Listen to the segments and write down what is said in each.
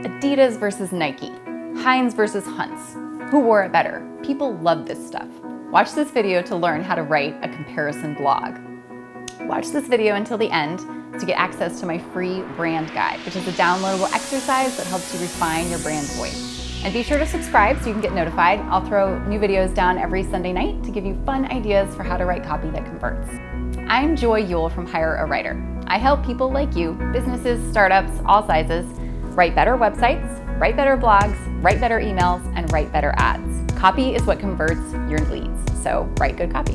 Adidas versus Nike, Heinz versus Hunts. Who wore it better? People love this stuff. Watch this video to learn how to write a comparison blog. Watch this video until the end to get access to my free brand guide, which is a downloadable exercise that helps you refine your brand voice. And be sure to subscribe so you can get notified. I'll throw new videos down every Sunday night to give you fun ideas for how to write copy that converts. I'm Joy Yule from Hire a Writer. I help people like you, businesses, startups, all sizes, write better websites, write better blogs, write better emails, and write better ads. Copy is what converts your leads, so write good copy.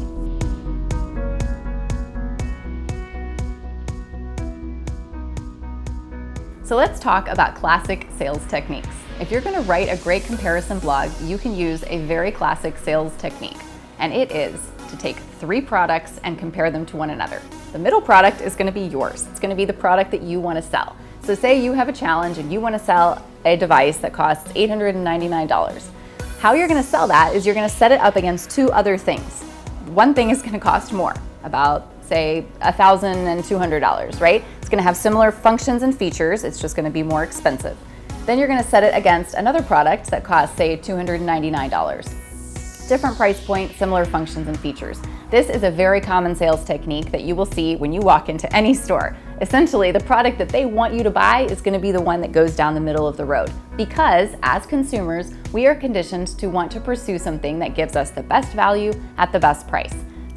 So let's talk about classic sales techniques. If you're going to write a great comparison blog, you can use a very classic sales technique, and it is to take 3 products and compare them to one another. The middle product is going to be yours. It's going to be the product that you want to sell. So say you have a challenge and you want to sell a device that costs $899. How you're going to sell that is you're going to set it up against 2 other things. One thing is going to cost more, about say $1,200, right? It's going to have similar functions and features, it's just going to be more expensive. Then you're going to set it against another product that costs say $299. Different price point, similar functions and features. This is a very common sales technique that you will see when you walk into any store. Essentially, the product that they want you to buy is going to be the one that goes down the middle of the road. Because as consumers, we are conditioned to want to pursue something that gives us the best value at the best price.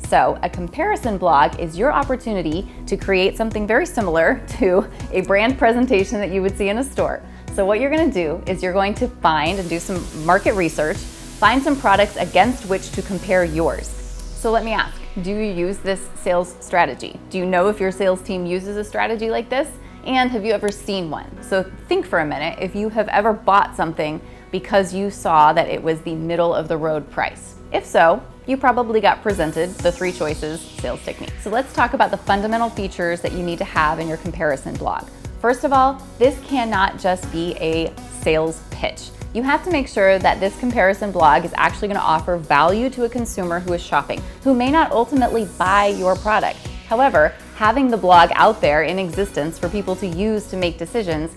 So a comparison blog is your opportunity to create something very similar to a brand presentation that you would see in a store. So what you're going to do is you're going to find and do some market research, find some products against which to compare yours. So let me ask, do you use this sales strategy? Do you know if your sales team uses a strategy like this? And have you ever seen one? So think for a minute if you have ever bought something because you saw that it was the middle of the road price. If so, you probably got presented the 3 choices sales technique. So let's talk about the fundamental features that you need to have in your comparison blog. First of all, this cannot just be a sales pitch. You have to make sure that this comparison blog is actually going to offer value to a consumer who is shopping, who may not ultimately buy your product. However, having the blog out there in existence for people to use to make decisions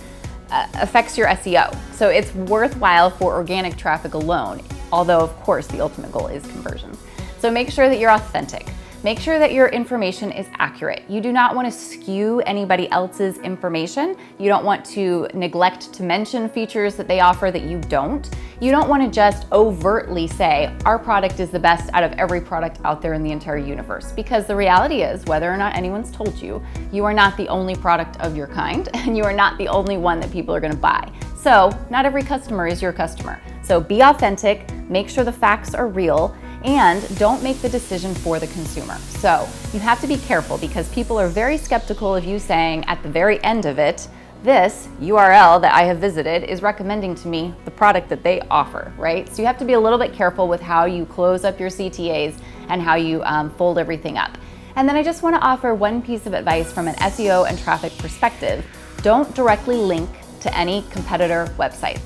affects your SEO. So it's worthwhile for organic traffic alone, although of course the ultimate goal is conversions. So make sure that you're authentic. Make sure that your information is accurate. You do not want to skew anybody else's information. You don't want to neglect to mention features that they offer that you don't. You don't want to just overtly say, our product is the best out of every product out there in the entire universe. Because the reality is, whether or not anyone's told you, you are not the only product of your kind, and you are not the only one that people are going to buy. So not every customer is your customer. So be authentic, make sure the facts are real, and don't make the decision for the consumer. So you have to be careful because people are very skeptical of you saying at the very end of it, this URL that I have visited is recommending to me the product that they offer, right? So you have to be a little bit careful with how you close up your CTAs and how you fold everything up. And then I just want to offer one piece of advice from an SEO and traffic perspective. Don't directly link to any competitor websites.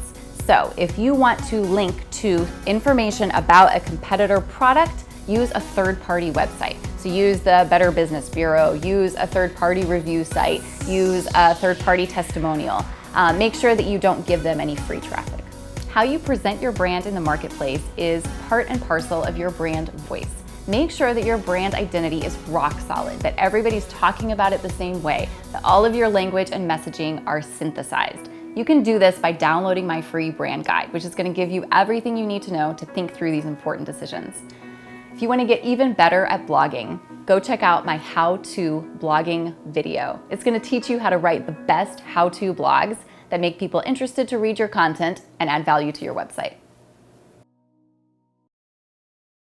So if you want to link to information about a competitor product, use a third-party website. So use the Better Business Bureau, use a third-party review site, use a third-party testimonial. Make sure that you don't give them any free traffic. How you present your brand in the marketplace is part and parcel of your brand voice. Make sure that your brand identity is rock solid, that everybody's talking about it the same way, that all of your language and messaging are synthesized. You can do this by downloading my free brand guide, which is going to give you everything you need to know to think through these important decisions. If you want to get even better at blogging, go check out my how-to blogging video. It's going to teach you how to write the best how-to blogs that make people interested to read your content and add value to your website.